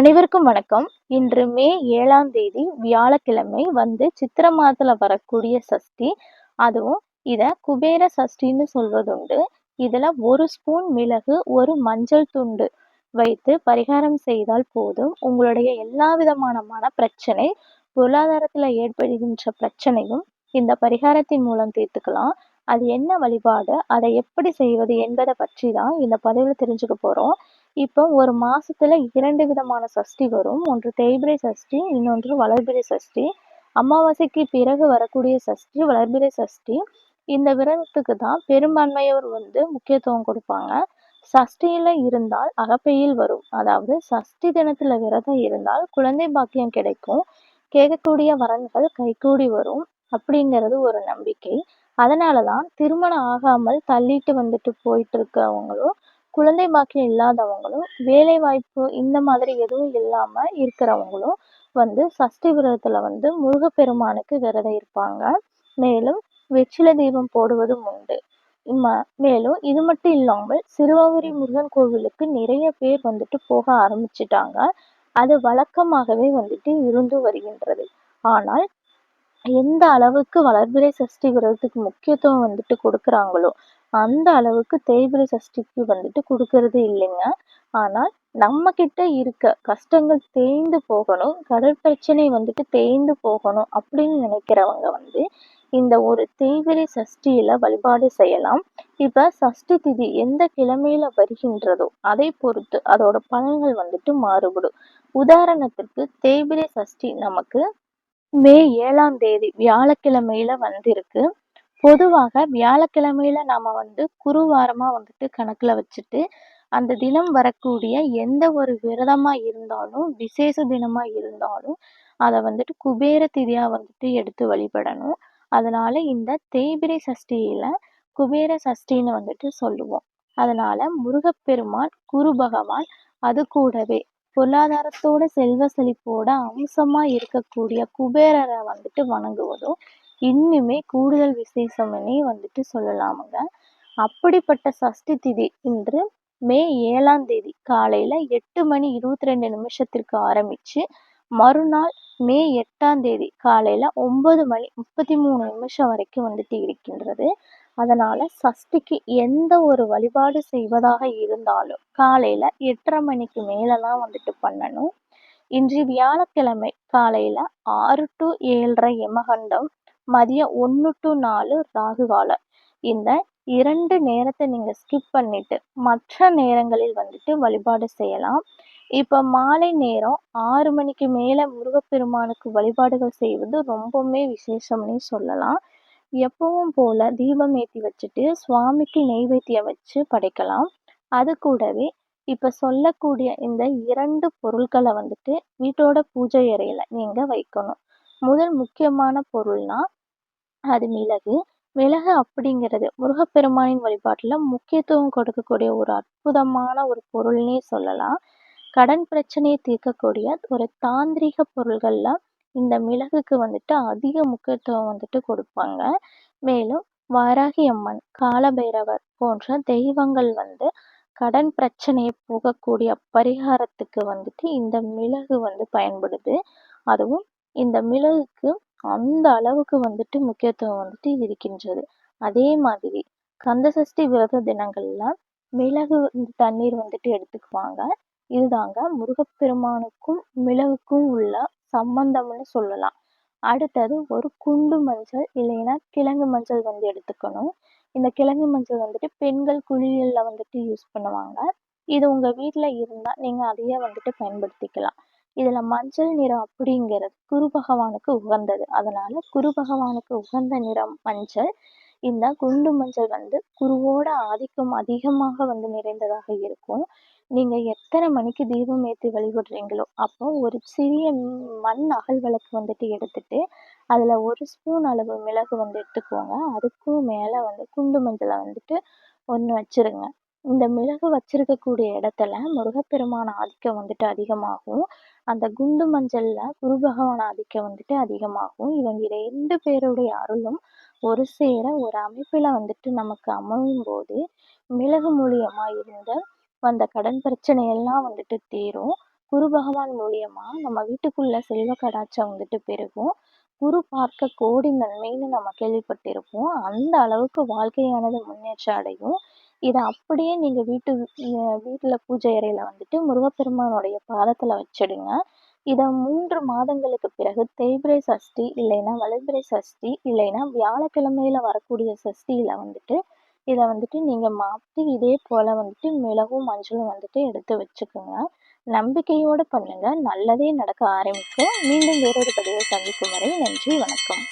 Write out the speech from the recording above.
அனைவருக்கும் வணக்கம். இன்று மே 7ஆம் தேதி வியாழக்கிழமை சித்திர மாதத்துல வரக்கூடிய சஷ்டி. அதுவும் இத குபேர சஷ்டின்னு சொல்வதுண்டு. இதுல 1 ஸ்பூன் மிளகு, 1 மஞ்சள் துண்டு வைத்து பரிகாரம் செய்தால் போதும். உங்களுடைய எல்லா விதமான மனப்பிரச்சனை, பொருளாதாரத்துல ஏற்படுகின்ற பிரச்சனையும் இந்த பரிகாரத்தின் மூலம் தீர்த்துக்கலாம். அது என்ன வழிபாடு, அதை எப்படி செய்வது என்பதை பற்றி தான் இந்த பதிவுல தெரிஞ்சுக்க போறோம். இப்போ ஒரு மாசத்துல 2 விதமான சஷ்டி வரும். ஒன்று தேய்பிறை சஷ்டி, இன்னொன்று வளர்பிறை சஷ்டி. அமாவாசைக்கு பிறகு வரக்கூடிய சஷ்டி வளர்பிறை சஷ்டி. இந்த விரதத்துக்கு தான் பெரும்பான்மையோர் முக்கியத்துவம் கொடுப்பாங்க. சஷ்டியில இருந்தால் அகப்பையில் வரும். அதாவது சஷ்டி தினத்துல விரதம் இருந்தால் குழந்தை பாக்கியம் கிடைக்கும். கேட்கக்கூடிய வரன்கள் கைகூடி வரும் அப்படிங்கிறது ஒரு நம்பிக்கை. அதனாலதான் திருமணம் ஆகாமல் தள்ளிட்டு போயிட்டு இருக்கவங்களும், குழந்தை பாக்கியம் இல்லாதவங்களும், வேலை வாய்ப்பு இந்த மாதிரி எதுவும் இல்லாம இருக்கிறவங்களும் சஷ்டி விரதத்துல முருகப்பெருமானுக்கு விரதம் இருப்பாங்க. மேலும் வெற்றிலை தீபம் போடுவதும் உண்டு. மேலும் இது மட்டும் இல்லாமல் சிறுவாபுரி முருகன் கோவிலுக்கு நிறைய பேர் போக ஆரம்பிச்சிட்டாங்க. அது வழக்கமாகவே இருந்து வருகின்றது. ஆனால் எந்த அளவுக்கு வளர்பிறை சஷ்டி விரதத்துக்கு முக்கியத்துவம் கொடுக்குறாங்களோ அந்த அளவுக்கு தேய்பிறை சஷ்டிக்கு கொடுக்கறது இல்லைங்க. ஆனால் நம்ம கிட்ட இருக்க கஷ்டங்கள் தேய்ந்து போகணும், கடல் பிரச்சனை தேய்ந்து போகணும் அப்படின்னு நினைக்கிறவங்க இந்த ஒரு தேய்பிறை சஷ்டியில வழிபாடு செய்யலாம். இப்ப சஷ்டி திதி எந்த கிழமையில வருகின்றதோ அதை பொறுத்து அதோட பலன்கள் மாறுபடும். உதாரணத்திற்கு தேய்பிறை சஷ்டி நமக்கு மே 7ஆம் தேதி வியாழக்கிழமையில வந்திருக்கு. பொதுவாக வியாழக்கிழமையில நாம குருவாரமா கணக்குல வச்சுட்டு அந்த தினம் வரக்கூடிய எந்த ஒரு விரதமா இருந்தாலும், விசேஷ தினமா இருந்தாலும் அதை குபேர திதியா எடுத்து வழிபடணும். அதனால இந்த தேய்பிறை சஷ்டியில குபேர சஷ்டின்னு சொல்லுவோம். அதனால முருகப்பெருமான், குரு பகவான், அது கூடவே பொருளாதாரத்தோட செல்வ செழிப்போட அம்சமா இருக்கக்கூடிய குபேரரை வணங்குவதும் இன்னுமே கூடுதல் விசேஷம்னே சொல்லலாமுங்க. அப்படிப்பட்ட சஷ்டி திதி இன்று மே 7ஆம் தேதி காலையில 8:22 ஆரம்பிச்சு மறுநாள் மே 8ஆம் தேதி காலையில 9:33 வரைக்கும் இருக்கின்றது. அதனால சஷ்டிக்கு எந்த ஒரு வழிபாடு செய்வதாக இருந்தாலும் காலையில 8:30 மணிக்கு மேலதான் பண்ணணும். இன்று வியாழக்கிழமை காலையில 6 to 7:30 யமகண்டம், மதியம் 1 to 4 ராகு காலம். இந்த 2 நேரத்தை நீங்க ஸ்கிப் பண்ணிட்டு மற்ற நேரங்களில் வழிபாடு செய்யலாம். இப்ப மாலை நேரம் 6 மணிக்கு மேல முருகப்பெருமானுக்கு வழிபாடுகள் செய்வது ரொம்பவுமே விசேஷம்னே சொல்லலாம். எப்பவும் போல தீபம் ஏற்றி வச்சுட்டு சுவாமிக்கு நெய்வேத்தியம் வச்சு படைக்கலாம். அது கூடவே இப்ப சொல்லக்கூடிய இந்த 2 பொருட்களை வீட்டோட பூஜை அறையில நீங்க வைக்கணும். முதல் முக்கியமான பொருள்னா அது மிளகு. மிளகு அப்படிங்கிறது முருகப்பெருமானின் வழிபாட்டுல முக்கியத்துவம் கொடுக்கக்கூடிய ஒரு அற்புதமான ஒரு பொருள்னே சொல்லலாம். கடன் பிரச்சனையை தீர்க்கக்கூடிய ஒரு தாந்திரிக பொருள்கள்ல இந்த மிளகுக்கு அதிக முக்கியத்துவம் கொடுப்பாங்க. மேலும் வாராகி அம்மன், காலபைரவர் போன்ற தெய்வங்கள் கடன் பிரச்சனையை போகக்கூடிய பரிகாரத்துக்கு இந்த மிளகு பயன்படுது. அதுவும் இந்த மிளகுக்கு அந்த அளவுக்கு முக்கியத்துவம் இருக்கின்றது. அதே மாதிரி கந்தசஷ்டி விரத தினங்கள்ல மிளகு தண்ணீர் எடுத்துக்குவாங்க. இதுதாங்க முருகப்பெருமானுக்கும் மிளகுக்கும் உள்ள சம்பந்தம்னு சொல்லலாம். அடுத்தது ஒரு குண்டு மஞ்சள் இல்லைன்னா கிழங்கு மஞ்சள் எடுத்துக்கணும். இந்த கிழங்கு மஞ்சள் பெண்கள் குளியல்ல யூஸ் பண்ணுவாங்க. இது உங்க வீட்ல இருந்தா நீங்க அதையே பயன்படுத்திக்கலாம். இதுல மஞ்சள் நிறம் அப்படிங்கிறது குரு பகவானுக்கு உகந்தது. அதனால குரு பகவானுக்கு உகந்த நிறம் மஞ்சள். இந்த குண்டு மஞ்சள் குருவோட ஆதிக்கம் அதிகமாக நிறைந்ததாக இருக்கும். நீங்க எத்தனை மணிக்கு தீபம் ஏற்றி வழிபடுறீங்களோ அப்போ ஒரு சிறிய மண் அகல் விளக்கு எடுத்துட்டு அதுல 1 ஸ்பூன் அளவு மிளகு எடுத்துக்கோங்க. அதுக்கும் மேல குண்டு மஞ்சளை ஒண்ணு வச்சிருங்க. இந்த மிளகு வச்சிருக்கக்கூடிய இடத்துல முருகப்பெருமான ஆதிக்கம் அதிகமாகும். அந்த குண்டு மஞ்சள்ல குரு பகவான் ஆதிக்கம் அதிகமாகும். இவங்க 2 பேருடைய அருளும் ஒரு சேர ஒரு அமைப்புல நமக்கு அமையும் போது மிளகு மூலியமா இருந்த அந்த கடன் பிரச்சனை எல்லாம் தீரும். குரு பகவான் மூலியமா நம்ம வீட்டுக்குள்ள செல்வ கடாட்சம் வந்துட்டு பெருகும். குரு பார்க்க கோடி நன்மைன்னு நம்ம கேள்விப்பட்டிருப்போம். அந்த அளவுக்கு வாழ்க்கையானது முன்னேற்றம் அடையும். இத அப்படியே நீங்க வீட்டுல பூஜை அறையில வந்துட்டு முருகப்பெருமானுடைய பாதத்துல வச்சிடுங்க. இத 3 மாதங்களுக்கு பிறகு தேய்பிறை சஷ்டி இல்லைன்னா வளர்பிறை சஷ்டி இல்லைன்னா வியாழக்கிழமையில வரக்கூடிய சஷ்டியில வந்துட்டு இத வந்துட்டு நீங்க மாத்தி இதே போல வந்துட்டு மிளகும் மஞ்சளும் வந்துட்டு எடுத்து வச்சுக்கோங்க. நம்பிக்கையோட பண்ணுங்க. நல்லதே நடக்க ஆரம்பிக்கும். மீண்டும் வேறொரு பதிவை சந்திக்கும் வரை நன்றி, வணக்கம்.